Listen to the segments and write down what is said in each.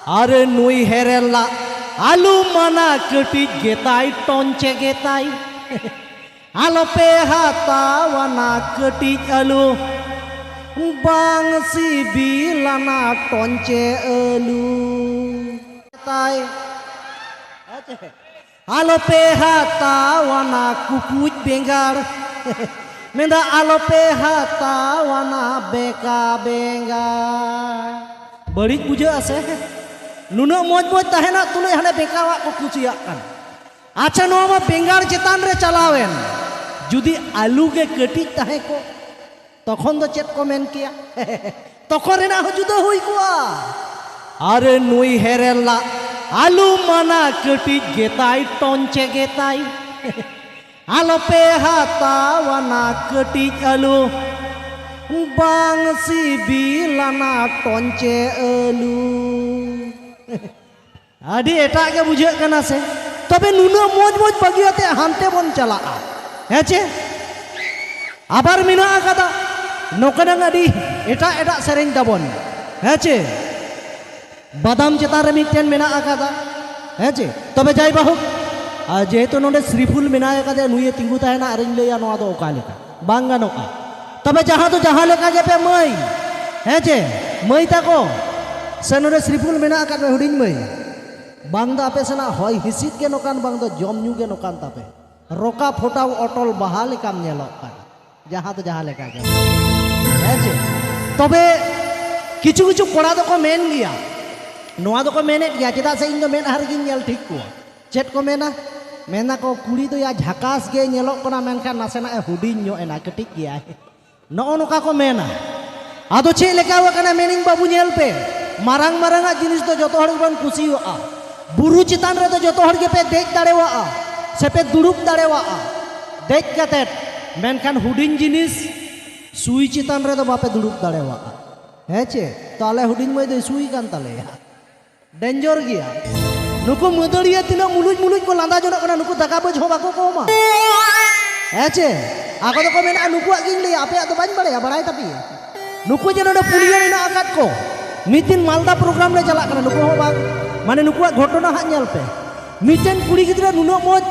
अरे नुई हेरेला आलू मना कटी गेताई टोंचे गेताई आलो पे हातावाना कटी आलू बांगसी बिलाना टोंचे आलू गेताई आलो पे हातावाना कुकुज बेंगार मेंदा आलो पे हातावाना बेका बेंगार बड़ी बुझा आसे नुना मौज मौज तहना तुले हने बेकावा को कुचिया कान अच्छा नोमा बेंगार चेतान रे चलावेन जुदी आलू के कटी तहे को तखन दो चेत को मेन किया तखन रेना हो जुदा हुई को अरे नुई हेरेला आलू मना कटी गेताई टोंचे गेताई आलो पे हातावाना कटी आलू बांगसी बिलाना टोंचे आलू आदि एटा के बुझे कना से तबे नुना मौज मौज बगियाते हानते बन चला हेचे आबार मिना आकादा नोकनांग आदि एटा एटा सेरेंज ताबन हेचे बादाम चेतान रे मिटेन मेना आकादा हेचे तबे जाय बाहु जेहेतु नोडे श्रीफुल मेना आकादे नुये तिंगु ताहेना आरिन लेया नोआ दो ओका लेका बांग गानोआ तबे जहाँ तो जहाँ लेका जेपे मई हेचे मई ताको से नोडे श्रीफुल मेना आकाद हुडिंग मई बांग दा आपे सना होय हिसित के नोकान बांग दो जम न्यू के नोकान तापे रोका फोटाव अटल बहा लेकाम नेलोक कान जहाँ तो जहाँ लेका के हेचे तबे किछु किछु कोड़ा दो को मेन गिया नोआ दो को मेने गिया चेदा से इन दो मेन हार गिन नेल ठीक को चेत को मेना मेना को कुड़ी तो या झकास गे नेलोक कोना मेनखान नासेना हुडिंग न्यो एना कटिक गिया नो नोका को मेना आदो चे लेका वकना मेनिंग बाबू नेल पे मारांग मारांगा जिनिस तो जतो हड़ बन कुसियोआ बुरु चितान रे तो जतो हड़ के पे देख दाड़ेवा से पे दुड़ुब दाड़ेवा देख कते मेनखान हुडिंग जिनिस सुई चितान रे तो बापे दुड़ुब दाड़ेवा हेचे ताले हुडिंग मई दे सुई कान तालेया डेंजर गिया नुको मदड़िया तिना मुलुज मुलुज को लांदा जनो कना नुको दाका बज हो बाको कोमा हेचे आको तो को मेना नुको गिन ले आपे तो बाज बड़े बड़ाई तपी नुको जनो पुलिया मेना आकात को मितिन मालदा प्रोग्राम ले चला कना नुको हो बाग माने नुको घटना हा नेल पे मिटेन कुड़ी गिद्रा नुनो मोज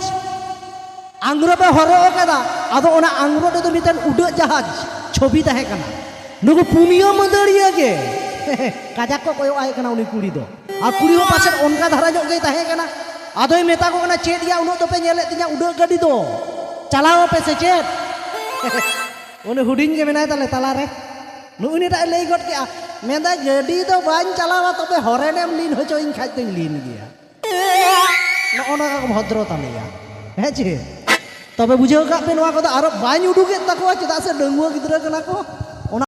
आंग्रो पे हरो कदा आदो ओना आंग्रो दो मिटेन उड़ जहाज छवि ताहे कना नुको पुनिया मदड़िया के काजाक को कोयो आए कना उनी कुड़ी दो आ कुड़ी हो पासे ओनका धारा जो गई ताहे कना आदोय मेता को कना चेत या उनो तो पे नेले तिया उड़ गाड़ी दो चलाओ पे से चेत उनी हुडिंग के मेनाय ताले ताला रे नुनी ता लई गट के मेदा गाड़ी दो बाñ चलावा तबे हरेनेम लीन होचोइन खाज तो लीन गया न ओना का भद्र तालेया हेचे तबे बुझाव का पे नोआ को आरो बाñ उडुके तको चेदा से डंगुआ गिद्रा कना को